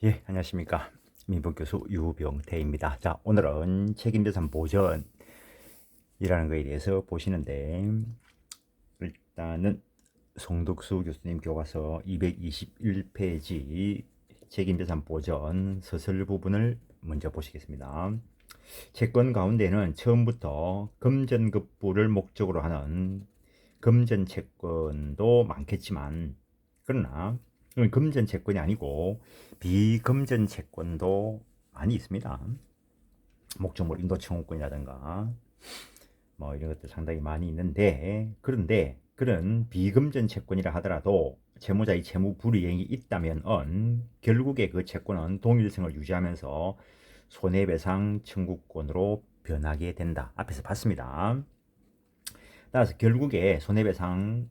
예, 안녕하십니까. 민법교수 유병태입니다. 자, 오늘은 책임재산 보전이라는 거에 대해서 보시는데, 일단은 송덕수 교수님 교과서 221페이지 책임재산 보전 서술 부분을 먼저 보시겠습니다. 채권 가운데는 처음부터 금전급부를 목적으로 하는 금전 채권도 많겠지만, 그러나 금전 채권이 아니고 비금전 채권도 많이 있습니다. 목적물 인도 청구권이라든가 뭐 이런 것들 상당히 많이 있는데, 그런데 그런 비금전 채권이라 하더라도 채무자의 채무 불이행이 있다면 결국에 그 채권은 동일성을 유지하면서 손해배상 청구권으로 변하게 된다. 앞에서 봤습니다. 따라서 결국에 손해배상은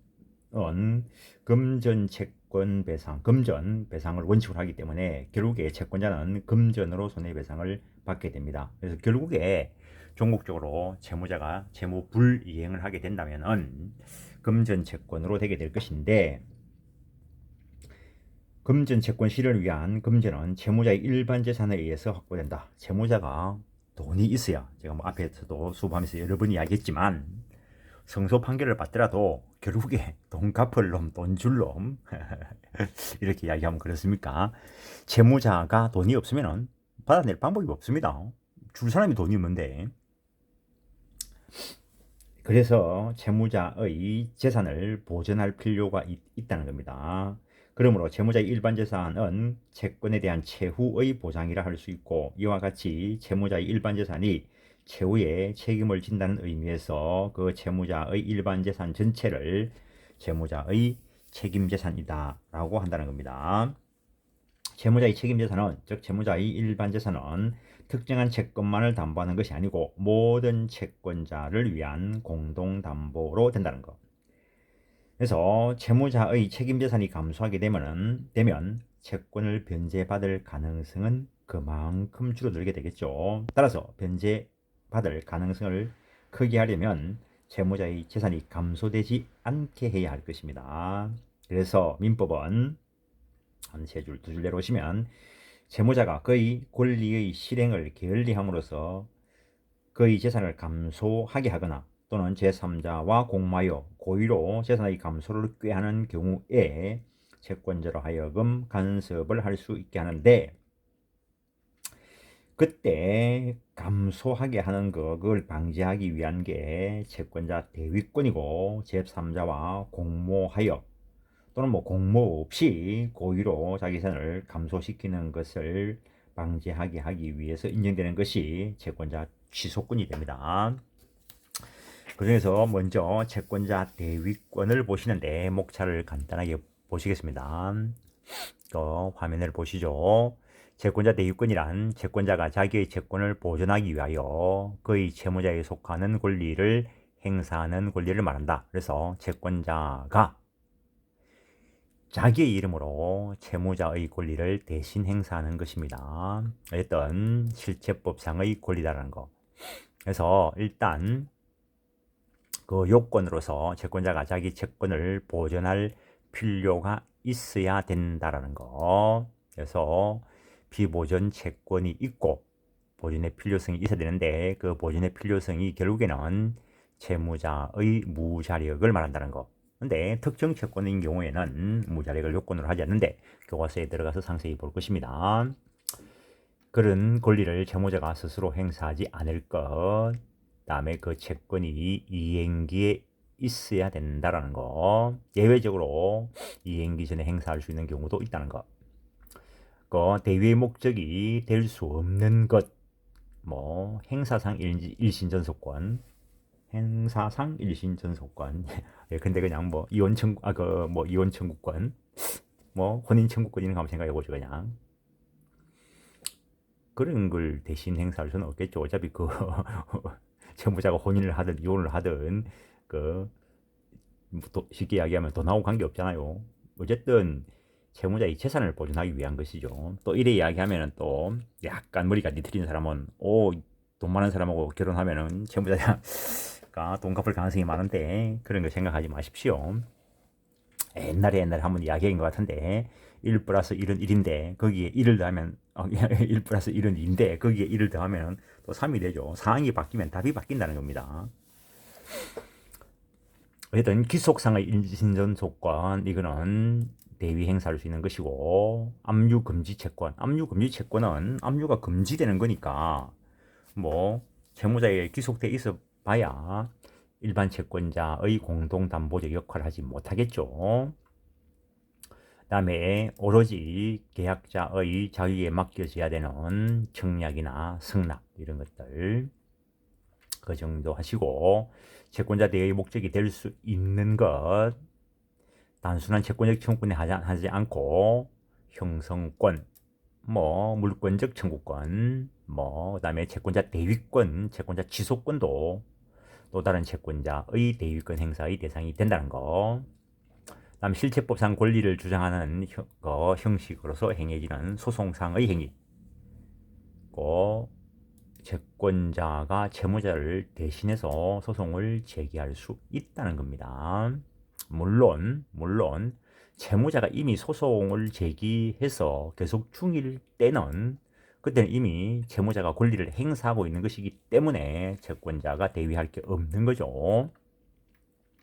금전 채권 배상, 금전 배상을 원칙으로 하기 때문에 결국에 채권자는 금전으로 손해배상을 받게 됩니다. 그래서 결국에 종국적으로 채무자가 채무 불이행을 하게 된다면 금전 채권으로 되게 될 것인데, 금전 채권 실현을 위한 금전은 채무자의 일반 재산에 의해서 확보된다. 채무자가 돈이 있어야, 제가 뭐 앞에서도 수업하면서 여러 번 이야기했지만, 성소 판결을 받더라도 결국에 돈 갚을 놈, 돈 줄 놈 이렇게 이야기하면 그렇습니까? 채무자가 돈이 없으면 받아낼 방법이 없습니다. 줄 사람이 돈이 없는데. 그래서 채무자의 재산을 보전할 필요가 있다는 겁니다. 그러므로 채무자의 일반 재산은 채권에 대한 채후의 보상이라 할 수 있고, 이와 같이 채무자의 일반 재산이 채후에 책임을 진다는 의미에서 그 채무자의 일반 재산 전체를 채무자의 책임 재산이다 라고 한다는 겁니다. 채무자의 책임 재산은, 즉 채무자의 일반 재산은 특정한 채권만을 담보하는 것이 아니고 모든 채권자를 위한 공동담보로 된다는 것. 그래서 채무자의 책임 재산이 감소하게 되면 채권을 변제받을 가능성은 그만큼 줄어들게 되겠죠. 따라서 변제받을 가능성을 크게 하려면 채무자의 재산이 감소되지 않게 해야 할 것입니다. 그래서 민법은 한 세 줄, 두 줄 내려오시면, 채무자가 그의 권리의 실행을 게을리함으로써 그의 재산을 감소하게 하거나 또는 제3자와 공모하여 고의로 재산의 감소를 꾀하는 경우에 채권자로 하여금 간섭을 할 수 있게 하는데, 그때 감소하게 하는 그걸 방지하기 위한 게 채권자 대위권이고, 제3자와 공모하여 또는 뭐 공모 없이 고의로 자기 재산을 감소시키는 것을 방지하게 하기 위해서 인정되는 것이 채권자 취소권이 됩니다. 그중에서 먼저 채권자 대위권을 보시는데 목차를 간단하게 보시겠습니다. 화면을 보시죠. 채권자 대위권이란 채권자가 자기의 채권을 보존하기 위하여 그의 채무자에 속하는 권리를 행사하는 권리를 말한다. 그래서 채권자가 자기의 이름으로 채무자의 권리를 대신 행사하는 것입니다. 어떤 실체법상의 권리다라는 거. 그래서 일단 그 요건으로서 채권자가 자기 채권을 보존할 필요가 있어야 된다라는 거. 그래서 비보존 채권이 있고 보존의 필요성이 있어야 되는데, 그 보존의 필요성이 결국에는 채무자의 무자력을 말한다는 거. 근데 특정 채권인 경우에는 무자력을 요건으로 하지 않는데 교과서에 들어가서 상세히 볼 것입니다. 그런 권리를 채무자가 스스로 행사하지 않을 것, 다음에 그 채권이 이행기에 있어야 된다라는 거. 예외적으로 이행기 전에 행사할 수 있는 경우도 있다는 거. 그 대위의 목적이 될 수 없는 것, 뭐 행사상 일신전속권, 행사상 일신전속권. 예, 근데 그냥 뭐 이혼 청구, 뭐 이혼 청구권, 뭐 혼인 청구권 이런 거 한번 생각해 보죠. 그냥 그런 걸 대신 행사할 수는 없겠죠. 어차피 그 채무자가 혼인을 하든 이혼을 하든 그 쉽게 이야기하면 돈하고 관계 없잖아요. 어쨌든 채무자의 재산을 보존하기 위한 것이죠. 또 이래 이야기하면은 또 약간 머리가 뒤틀리는 사람은 돈 많은 사람하고 결혼하면은 채무자가 돈 갚을 가능성이 많은데, 그런 거 생각하지 마십시오. 옛날에 한번 이야기한 것 같은데, 1 플러스 1은 1인데 거기에 1을 더하면 1 플러스 1은 2인데 거기에 1을 더하면 또 3이 되죠. 상황이 바뀌면 답이 바뀐다는 겁니다. 어쨌든 기속상의 인신전 조건 이거는 대위 행사할 수 있는 것이고, 압류 금지 채권, 압류 금지 채권은 압류가 금지되는 거니까 뭐 채무자에게 기속돼 있어 봐야 일반 채권자의 공동담보적 역할을 하지 못하겠죠. 다음에 오로지 계약자의 자유에 맡겨져야 되는 청약이나 승낙 이런 것들 그 정도 하시고, 채권자 대의 목적이 될 수 있는 것, 단순한 채권적 청구권에 하지 않고 형성권, 뭐 물권적 청구권, 뭐 그다음에 채권자 대위권, 채권자 취소권도 또 다른 채권자의 대위권 행사의 대상이 된다는 거. 다음 실체법상 권리를 주장하는 형식으로서 행해지는 소송상의 행위. 채권자가 채무자를 대신해서 소송을 제기할 수 있다는 겁니다. 물론 채무자가 이미 소송을 제기해서 계속 중일 때는 그때는 이미 채무자가 권리를 행사하고 있는 것이기 때문에 채권자가 대위할 게 없는 거죠.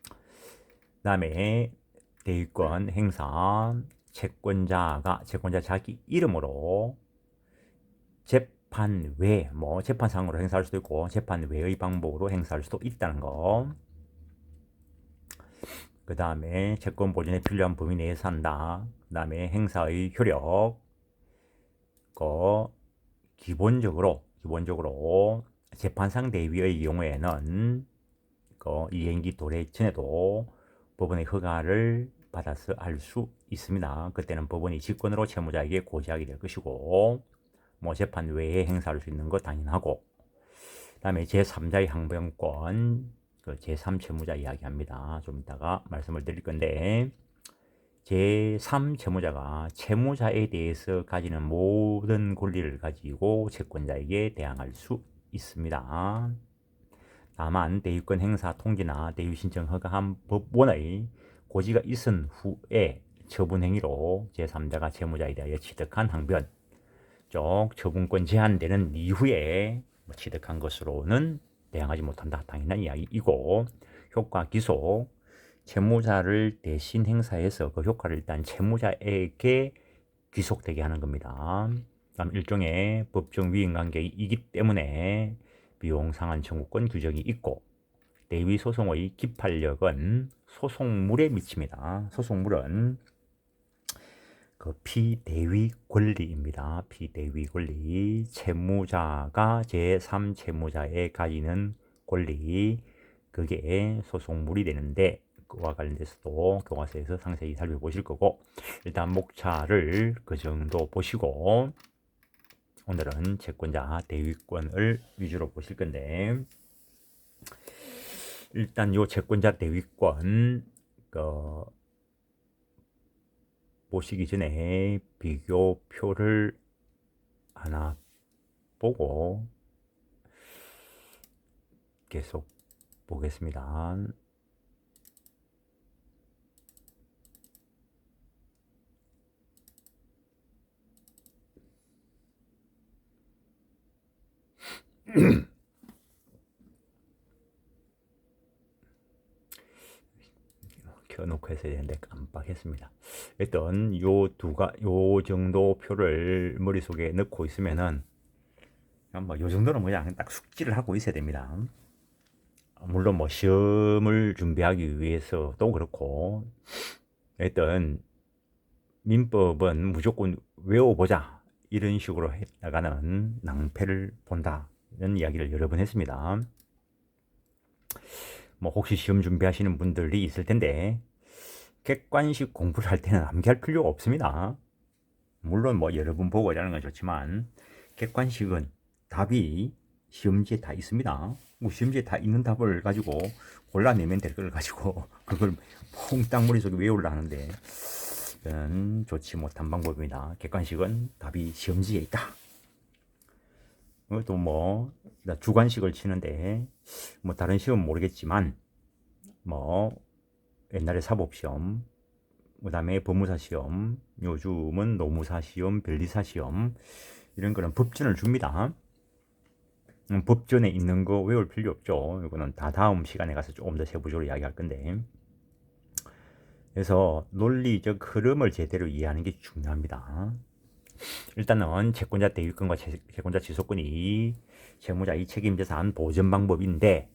그 다음에 대위권 행사, 채권자 자기 이름으로 재판 외, 뭐 재판상으로 행사할 수도 있고 재판 외의 방법으로 행사할 수도 있다는 거. 그 다음에 채권 보존에 필요한 범위 내에서 한다. 그 다음에 행사의 효력. 기본적으로 재판상 대위의 경우에는 이행기 도래 전에도 법원의 허가를 받아서 할 수 있습니다. 그때는 법원이 직권으로 채무자에게 고지하게 될 것이고, 뭐 재판 외에 행사할 수 있는 거 당연하고. 그 다음에 제3자의 항변권, 제3채무자 이야기합니다. 좀 이따가 말씀을 드릴 건데, 제3채무자가 채무자에 대해서 가지는 모든 권리를 가지고 채권자에게 대항할 수 있습니다. 다만 대위권 행사 통지나 대위 신청 허가한 법원의 고지가 있은 후에 처분 행위로 제3자가 채무자에 대하여 취득한 항변 쪽 처분권 제한되는 이후에 취득한 것으로는 대항하지 못한다. 당연한 이야기이고, 효과 기소, 채무자를 대신 행사해서 그 효과를 일단 채무자에게 귀속되게 하는 겁니다. 다음 일종의 법정 위임관계이기 때문에 비용 상한 청구권 규정이 있고, 대위 소송의 기판력은 소송물에 미칩니다. 소송물은 피대위 권리입니다. 피대위 권리, 채무자가 제3채무자에 가지는 권리, 그게 소송물이 되는데 그와 관련돼서도 교과서에서 상세히 살펴보실 거고, 일단 목차를 그 정도 보시고 오늘은 채권자 대위권을 위주로 보실 건데, 일단 요 채권자 대위권 보시기 전에 비교표를 하나 보고 계속 보겠습니다. 켜놓고 했어야 되는데 깜빡했습니다. 일단 요 정도 표를 머릿속에 넣고 있으면은 요 정도는 그냥 딱 숙지를 하고 있어야 됩니다. 물론 뭐 시험을 준비하기 위해서도 그렇고, 일단 민법은 무조건 외워보자 이런 식으로 나가는 낭패를 본다는 이야기를 여러 번 했습니다. 뭐 혹시 시험 준비하시는 분들이 있을 텐데, 객관식 공부를 할 때는 암기할 필요가 없습니다. 물론 뭐 여러 번 보고 하는 건 좋지만 객관식은 답이 시험지에 다 있습니다. 뭐 시험지에 다 있는 답을 가지고 골라내면 될 걸 가지고 그걸 퐁땅 머릿속에 외우려 하는데 저는 좋지 못한 방법입니다. 객관식은 답이 시험지에 있다. 또 뭐 주관식을 치는데 뭐 다른 시험은 모르겠지만 뭐 옛날에 사법시험 그 다음에 법무사 시험, 요즘은 노무사 시험, 변리사 시험, 이런 거는 법전을 줍니다. 법전에 있는 거 외울 필요 없죠. 이거는 다 다음 시간에 가서 조금 더 세부적으로 이야기할 건데. 그래서 논리적 흐름을 제대로 이해하는 게 중요합니다. 일단은 채권자 대위권과 채권자 지속권이 채무자의 책임재산 보전 방법인데,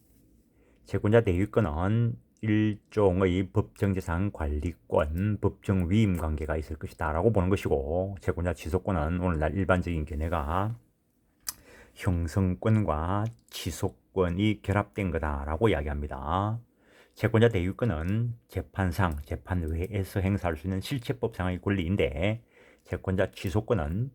채권자 대위권은 일종의 법정재산 관리권, 법정 위임 관계가 있을 것이다 라고 보는 것이고, 채권자 지속권은 오늘날 일반적인 견해가 형성권과 지속권이 결합된 거다라고 이야기합니다. 채권자 대위권은 재판상, 재판 외에서 행사할 수 있는 실체법상의 권리인데, 채권자 지속권은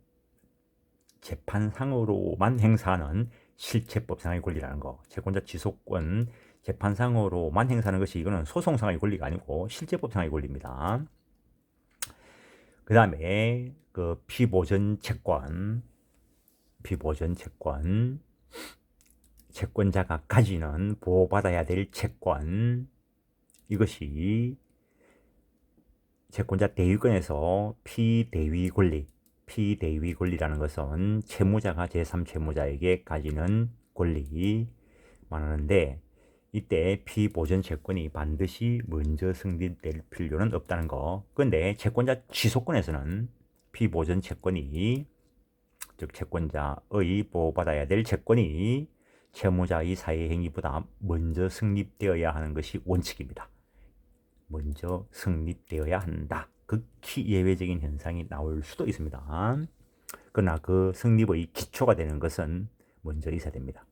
재판상으로만 행사하는 실체법상의 권리라는 거. 채권자 지속권 재판상으로만 행사하는 것이, 이거는 소송상의 권리가 아니고 실체법상의 권리입니다. 그 다음에 그 피보전 채권, 채권자가 가지는 보호받아야 될 채권, 이것이 채권자 대위권에서 피대위 권리라는 것은 채무자가 제3채무자에게 가지는 권리 말하는데, 이때 피보전 채권이 반드시 먼저 승인될 필요는 없다는 거. 그런데 채권자 취소권에서는 피보전 채권이, 즉 채권자의 보호받아야 될 채권이 채무자의 사회행위보다 먼저 성립되어야 하는 것이 원칙입니다. 먼저 성립되어야 한다. 극히 예외적인 현상이 나올 수도 있습니다. 그러나 그 성립의 기초가 되는 것은 먼저 있어야 됩니다.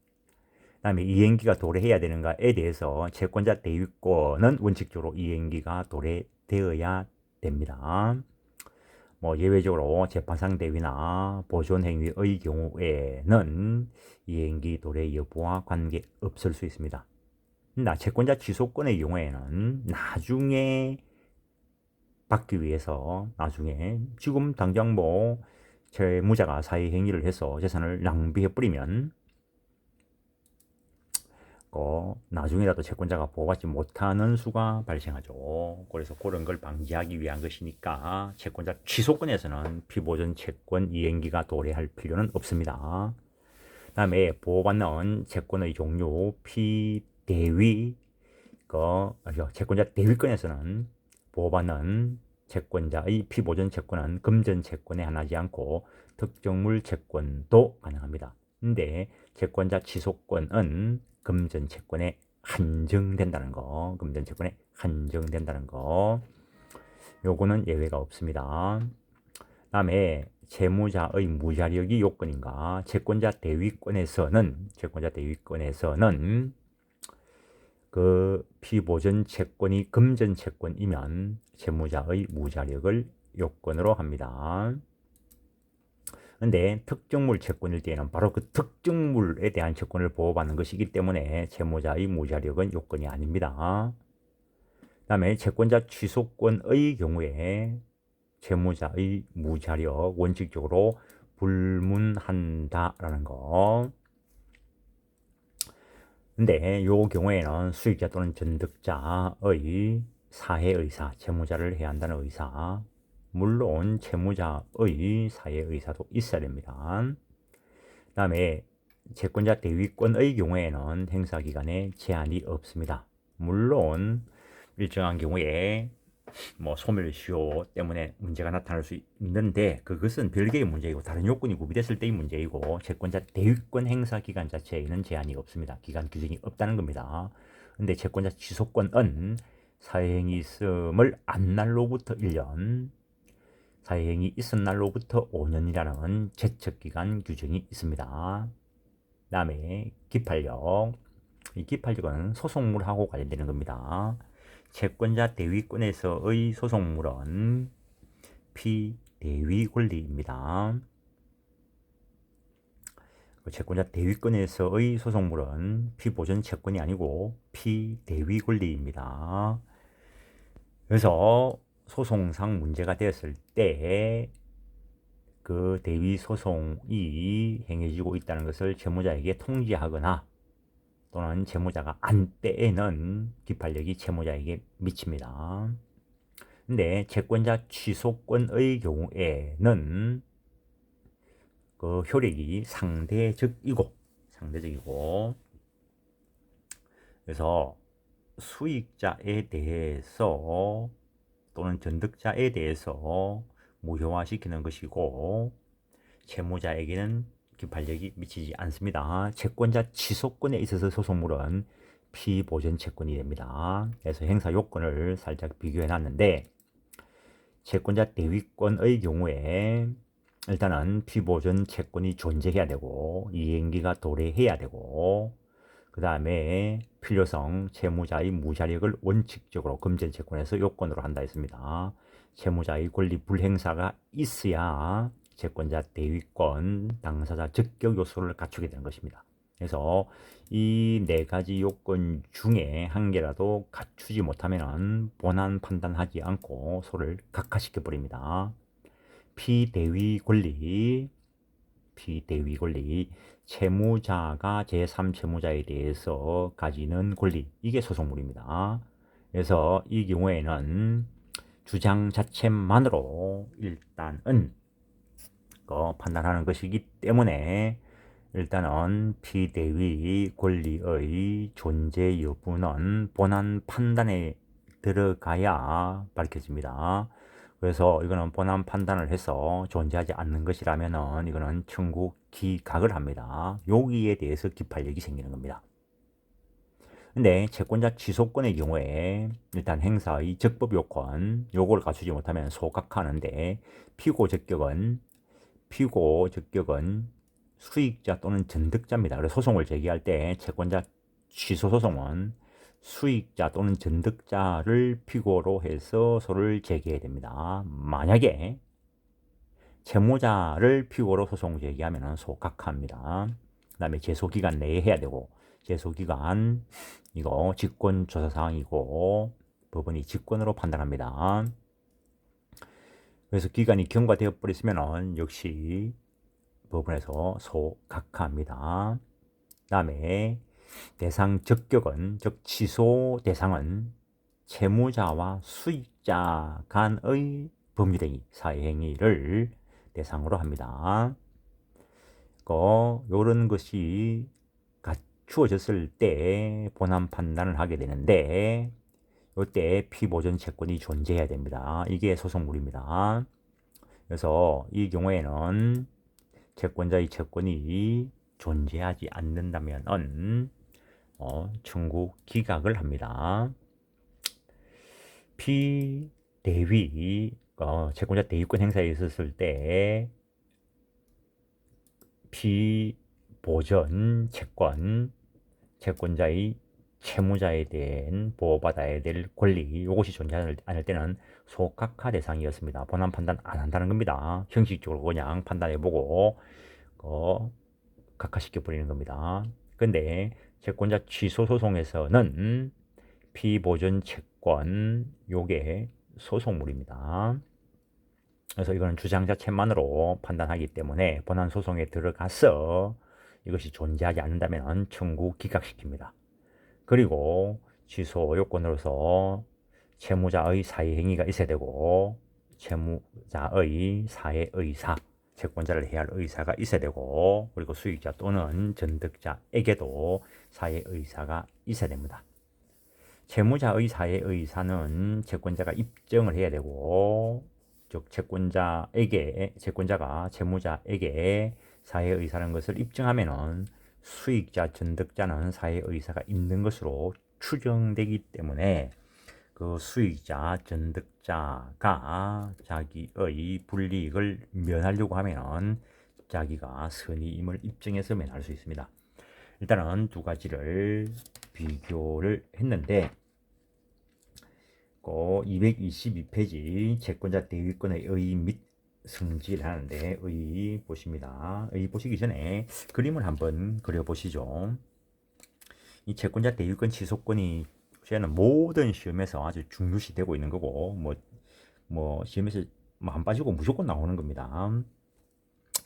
그 다음에 이행기가 도래해야 되는가에 대해서 채권자 대위권은 원칙적으로 이행기가 도래되어야 됩니다. 뭐 예외적으로 재판상 대위나 보존행위의 경우에는 이행기 도래 여부와 관계없을 수 있습니다. 채권자 취소권의 경우에는 나중에 받기 위해서, 나중에 지금 당장 뭐 채무자가 사회행위를 해서 재산을 낭비해버리면 나중에라도 채권자가 보호받지 못하는 수가 발생하죠. 그래서 그런 걸 방지하기 위한 것이니까 채권자 취소권에서는 피보전 채권 이행기가 도래할 필요는 없습니다. 그 다음에 보호받는 채권의 종류, 피대위, 채권자 대위권에서는 보호받는 채권자의 피보전 채권은 금전 채권에 한하지 않고 특정물 채권도 가능합니다. 근데 채권자 취소권은 금전 채권에 한정된다는 거, 요거는 예외가 없습니다. 다음에 채무자의 무자력이 요건인가? 채권자 대위권에서는 그 피보전 채권이 금전 채권이면 채무자의 무자력을 요건으로 합니다. 근데 특정물 채권일 때에는 바로 그 특정물에 대한 채권을 보호받는 것이기 때문에 채무자의 무자력은 요건이 아닙니다. 그 다음에 채권자 취소권의 경우에 채무자의 무자력 원칙적으로 불문한다라는 거. 근데 이 경우에는 수익자 또는 전득자의 사회의사, 채무자를 해야 한다는 의사, 물론 채무자의 사회의사도 있어야 됩니다. 그 다음에 채권자 대위권의 경우에는 행사기간에 제한이 없습니다. 물론 일정한 경우에 뭐 소멸시효 때문에 문제가 나타날 수 있는데, 그것은 별개의 문제이고 다른 요건이 구비됐을 때의 문제이고, 채권자 대위권 행사 기간 자체에는 제한이 없습니다. 기간 규정이 없다는 겁니다. 근데 채권자 취소권은 사회행위 있음을 안 날로부터 1년, 사회행위 있은 날로부터 5년이라는 제척기간 규정이 있습니다. 그 다음에 기판력, 이 기판력은 소송물하고 관련되는 겁니다. 채권자 대위권에서의 소송물은 피대위 권리입니다. 채권자 대위권에서의 소송물은 피보전 채권이 아니고 피대위 권리입니다. 그래서 소송상 문제가 되었을 때 그 대위 소송이 행해지고 있다는 것을 채무자에게 통지하거나 또는 채무자가 안 때에는 기판력이 채무자에게 미칩니다. 근데 채권자 취소권의 경우에는 그 효력이 상대적이고 그래서 수익자에 대해서 또는 전득자에 대해서 무효화시키는 것이고 채무자에게는 기판력이 미치지 않습니다. 채권자 취소권에 있어서 소송물은 피보전 채권이 됩니다. 그래서 행사 요건을 살짝 비교해 놨는데 채권자 대위권의 경우에 일단은 피보전 채권이 존재해야 되고 이행기가 도래해야 되고 그 다음에 필요성, 채무자의 무자력을 원칙적으로 금전 채권에서 요건으로 한다 했습니다. 채무자의 권리 불행사가 있어야 채권자 대위권, 당사자 적격 요소를 갖추게 되는 것입니다. 그래서 이 네 가지 요건 중에 한 개라도 갖추지 못하면 본안 판단하지 않고 소를 각하시켜 버립니다. 피대위 권리, 채무자가 제3채무자에 대해서 가지는 권리, 이게 소송물입니다. 그래서 이 경우에는 주장 자체만으로 일단은 판단하는 것이기 때문에 일단은 피대위 권리의 존재 여부는 본안 판단에 들어가야 밝혀집니다. 그래서 이거는 본안 판단을 해서 존재하지 않는 것이라면은 이거는 청구 기각을 합니다. 여기에 대해서 기판력이 생기는 겁니다. 근데 채권자 취소권의 경우에 일단 행사의 적법 요건 요걸 갖추지 못하면 소각하는데 피고 적격은 수익자 또는 전득자입니다. 그래서 소송을 제기할 때 채권자 취소 소송은 수익자 또는 전득자를 피고로 해서 소를 제기해야 됩니다. 만약에 채무자를 피고로 소송 제기하면 소각합니다. 그 다음에 제소기간 내에 해야 되고 제소기간 이거 직권조사사항이고 법원이 직권으로 판단합니다. 그래서 기간이 경과되어 버렸으면 역시 법원에서 소각합니다. 그 다음에 대상 적격은 즉 취소 대상은 채무자와 수익자 간의 법률행위, 사회행위를 대상으로 합니다. 이런 것이 갖추어졌을 때 본안 판단을 하게 되는데 이때 피보전 채권이 존재해야 됩니다. 이게 소송물입니다. 그래서 이 경우에는 채권자의 채권이 존재하지 않는다면 청구 기각을 합니다. 피대위 채권자 대위권 행사에 있었을 때 피보전 채권 채권자의 채무자에 대한 보호받아야 될 권리 이것이 존재하지 않을 때는 소각화 대상이었습니다. 본안 판단 안 한다는 겁니다. 형식적으로 그냥 판단해보고 각하시켜 버리는 겁니다. 근데 채권자 취소 소송에서는 피보전 채권 요게 소송물입니다. 그래서 이거는 주장 자체만으로 판단하기 때문에 본안 소송에 들어가서 이것이 존재하지 않는다면 청구 기각시킵니다. 그리고 취소 요건으로서 채무자의 사회행위가 있어야 되고 채무자의 사회의사 채권자를 해야 할 의사가 있어야 되고 그리고 수익자 또는 전득자에게도 사회의사가 있어야 됩니다. 채무자의 사회의사는 채권자가 입증을 해야 되고 즉 채권자가 채무자에게 사회의사라는 것을 입증하면은 수익자, 전득자는 사회의사가 있는 것으로 추정되기 때문에 그 수익자, 전득자가 자기의 불이익을 면하려고 하면 자기가 선의임을 입증해서 면할 수 있습니다. 일단은 두 가지를 비교를 했는데 222페이지 채권자 대위권의 의 및 승질하는데 의 보십니다. 의 보시기 전에 그림을 한번 그려보시죠. 이 채권자 대위권 취소권이 저는 모든 시험에서 아주 중요시 되고 있는 거고 시험에서 안 빠지고 무조건 나오는 겁니다.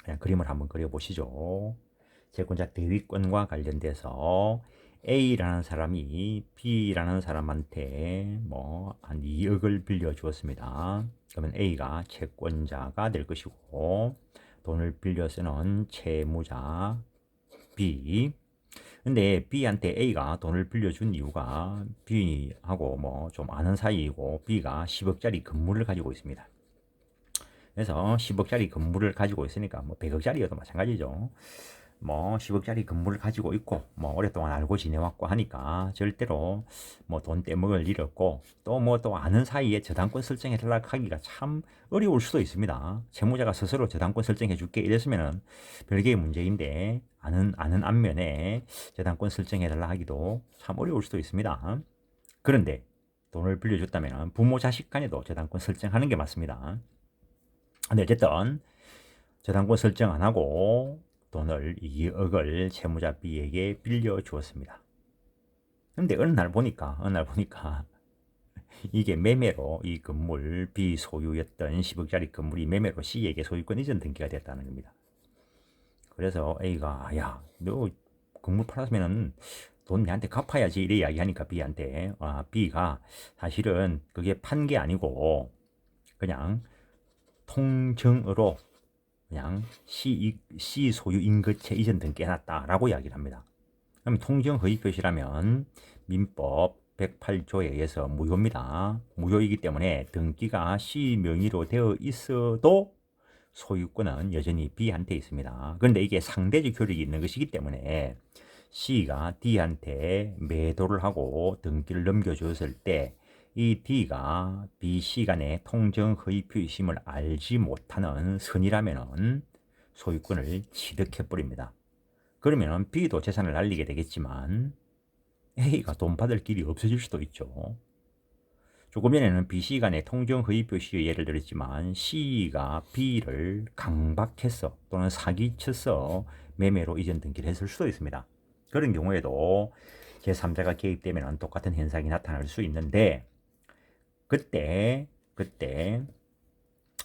그냥 그림을 한번 그려보시죠. 채권자 대위권과 관련돼서 A라는 사람이 B라는 사람한테 뭐 한 2억을 빌려 주었습니다. 그러면 A가 채권자가 될 것이고 돈을 빌려 쓰는 채무자 B. 근데 B한테 A가 돈을 빌려준 이유가 B하고 뭐 좀 아는 사이이고 B가 10억짜리 건물을 가지고 있습니다. 그래서 10억짜리 건물을 가지고 있으니까 뭐 100억짜리여도 마찬가지죠. 뭐 10억짜리 건물을 가지고 있고 뭐 오랫동안 알고 지내왔고 하니까 절대로 뭐 돈 떼먹을 일 없고 또 뭐 또 아는 사이에 저당권 설정해 달라고 하기가 참 어려울 수도 있습니다. 채무자가 스스로 저당권 설정해 줄게 이랬으면은 별개의 문제인데 아는 안면에 저당권 설정해 달라 하기도 참 어려울 수도 있습니다. 그런데 돈을 빌려줬다면 부모 자식 간에도 저당권 설정하는 게 맞습니다. 근데 어쨌든 저당권 설정 안 하고 돈을 2억을 채무자 B에게 빌려 주었습니다. 근데 어느 날 보니까 이게 매매로 이 건물 B 소유였던 10억짜리 건물이 매매로 C에게 소유권 이전 등기가 됐다는 겁니다. 그래서 A가 야, 너 건물 팔았으면은 돈 내한테 갚아야지 이래 이야기하니까 B한테 B가 사실은 그게 판 게 아니고 그냥 통정으로 그냥 C 소유 인거채 이전 등기 해놨다라고 이야기를 합니다. 그럼 통정 허위 표시라면 민법 108조에 의해서 무효입니다. 무효이기 때문에 등기가 C 명의로 되어 있어도 소유권은 여전히 B한테 있습니다. 그런데 이게 상대적 효력이 있는 것이기 때문에 C가 D한테 매도를 하고 등기를 넘겨줬을 때 이 D가 B, C 간의 통정 허위 표시임을 알지 못하는 선이라면 소유권을 취득해버립니다. 그러면 B도 재산을 날리게 되겠지만 A가 돈 받을 길이 없어질 수도 있죠. 조금 전에는 B, C 간의 통정 허위 표시의 예를 들었지만 C가 B를 강박해서 또는 사기쳐서 매매로 이전 등기를 했을 수도 있습니다. 그런 경우에도 제3자가 개입되면 똑같은 현상이 나타날 수 있는데 그때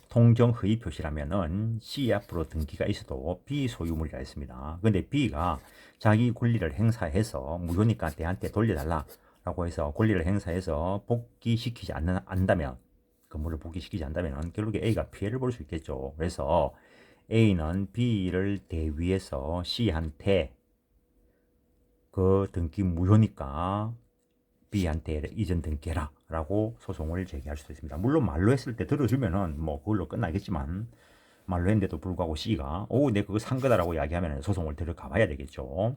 통정 허위 표시라면은 C 앞으로 등기가 있어도 B 소유물이라 했습니다. 근데 B가 자기 권리를 행사해서 무효니까 내한테 돌려달라라고 해서 권리를 행사해서 복귀시키지 않는다면 건물을 복귀시키지 않는다면 결국에 A가 피해를 볼 수 있겠죠. 그래서 A는 B를 대위해서 C한테 그 등기 무효니까 B한테 이전 등기해라 라고 소송을 제기할 수도 있습니다. 물론 말로 했을 때 들어주면은 뭐 그걸로 끝나겠지만 말로 했는데도 불구하고 C가 내 그거 산 거다라고 이야기하면 소송을 들어가 봐야 되겠죠.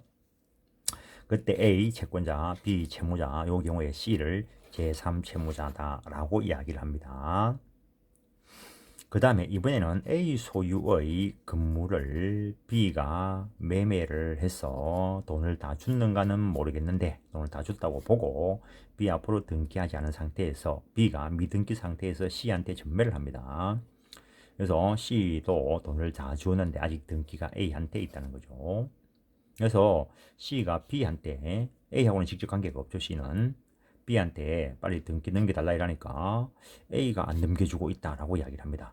그때 A 채권자, B 채무자, 요 경우에 C를 제3 채무자다라고 이야기를 합니다. 그 다음에 이번에는 A 소유의 건물을 B가 매매를 해서 돈을 다 줬는가는 모르겠는데 돈을 다 줬다고 보고 B 앞으로 등기하지 않은 상태에서 B가 미등기 상태에서 C한테 전매를 합니다. 그래서 C도 돈을 다 주었는데 아직 등기가 A한테 있다는 거죠. 그래서 C가 B한테 A하고는 직접 관계가 없죠. C는 B한테 빨리 등기 넘겨달라 이러니까 A가 안 넘겨주고 있다라고 이야기를 합니다.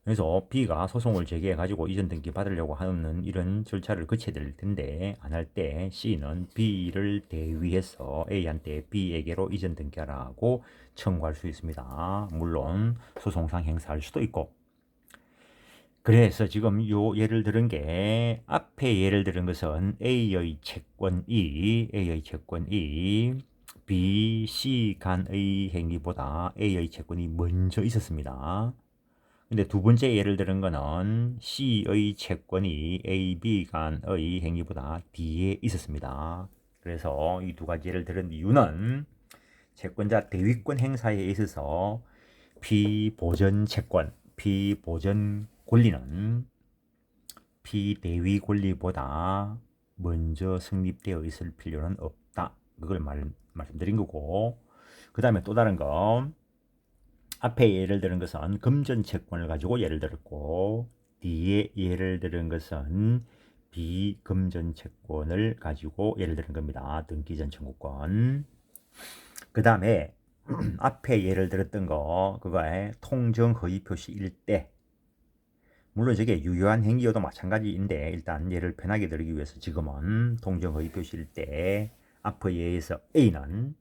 그래서 B가 소송을 제기해가지고 이전 등기 받으려고 하는 이런 절차를 거쳐야 될 텐데 안 할 때 C는 B를 대위해서 A한테 B에게로 이전 등기하라고 청구할 수 있습니다. 물론 소송상 행사할 수도 있고. 그래서 지금 요 예를 들은 게 앞에 예를 들은 것은 A의 채권이 B, C 간의 행위보다 A의 채권이 먼저 있었습니다. 근데 두 번째 예를 들은 거는 C의 채권이 A, B 간의 행위보다 뒤에 있었습니다. 그래서 이 두 가지 예를 들은 이유는 채권자 대위권 행사에 있어서 피보전 채권, 피보전 권리는 피대위 권리보다 먼저 성립되어 있을 필요는 없다. 그걸 말씀드린 거고 그 다음에 또 다른 거 앞에 예를 들은 것은 금전 채권을 가지고 예를 들었고 뒤에 예를 들은 것은 비금전 채권을 가지고 예를 들은 겁니다. 등기전 청구권. 그 다음에 앞에 예를 들었던 거 그거에 통정 허위 표시일 때 물론 저게 유효한 행위여도 마찬가지인데 일단 얘를 편하게 들기 위해서 지금은 동정의 표시일 때 앞의 예에서 A는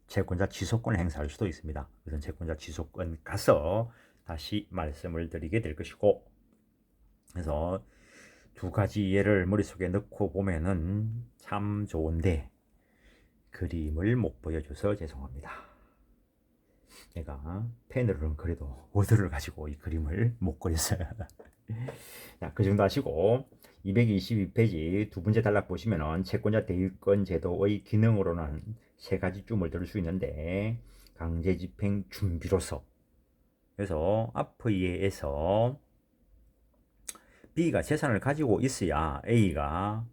채권자 지속권을 행사할 수도 있습니다. 그래서 채권자 지속권 가서 다시 말씀을 드리게 될 것이고, 그래서 두 가지 예를 머릿속에 넣고 보면은 참 좋은데 그림을 못 보여줘서 죄송합니다. 제가 펜으로는 그래도 워드를 가지고 이 그림을 못 그렸어요. 자, 그 정도 하시고 222페이지 두 번째 단락 보시면은 채권자 대위권 제도의 기능으로는 세 가지 쯤을 들 수 있는데 강제집행 준비로서, 그래서 앞의 예에서 B가 재산을 가지고 있어야 A가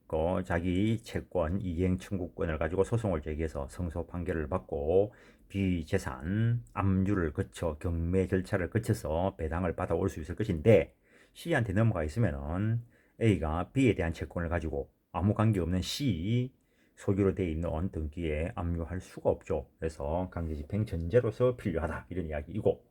그 자기 채권 이행 청구권을 가지고 소송을 제기해서 승소 판결을 받고 B 재산 압류를 거쳐 경매 절차를 거쳐서 배당을 받아올 수 있을 것인데, C한테 넘어가 있으면은 A가 B에 대한 채권을 가지고 아무 관계없는 C 소유로 되어 있는 등기에 압류할 수가 없죠. 그래서 강제집행 전제로서 필요하다 이런 이야기이고,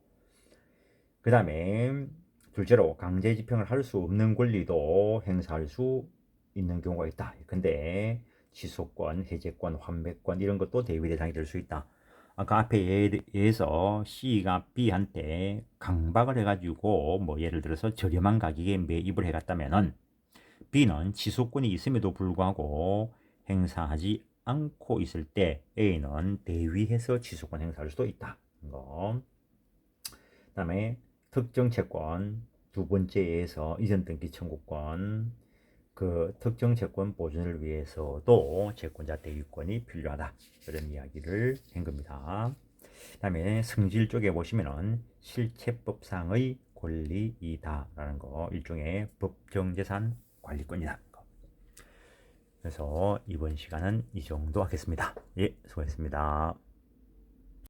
그 다음에 둘째로 강제집행을 할 수 없는 권리도 행사할 수 있는 경우가 있다. 근데 지속권, 해제권, 환배권 이런 것도 대위 대상이 될 수 있다. 아까 앞에 예에서 C가 B한테 강박을 해가지고 뭐 예를 들어서 저렴한 가격에 매입을 해갔다면은 B는 지속권이 있음에도 불구하고 행사하지 않고 있을 때 A는 대위해서 지속권 행사할 수도 있다. 그 다음에 특정 채권 두 번째에서 이전 등기 청구권, 그 특정 채권 보존을 위해서도 채권자 대위권이 필요하다. 그런 이야기를 한 겁니다. 다음에 승질 쪽에 보시면은 실체법상의 권리이다라는 거, 일종의 법정재산 관리권이다. 그래서 이번 시간은 이 정도 하겠습니다. 예, 수고했습니다.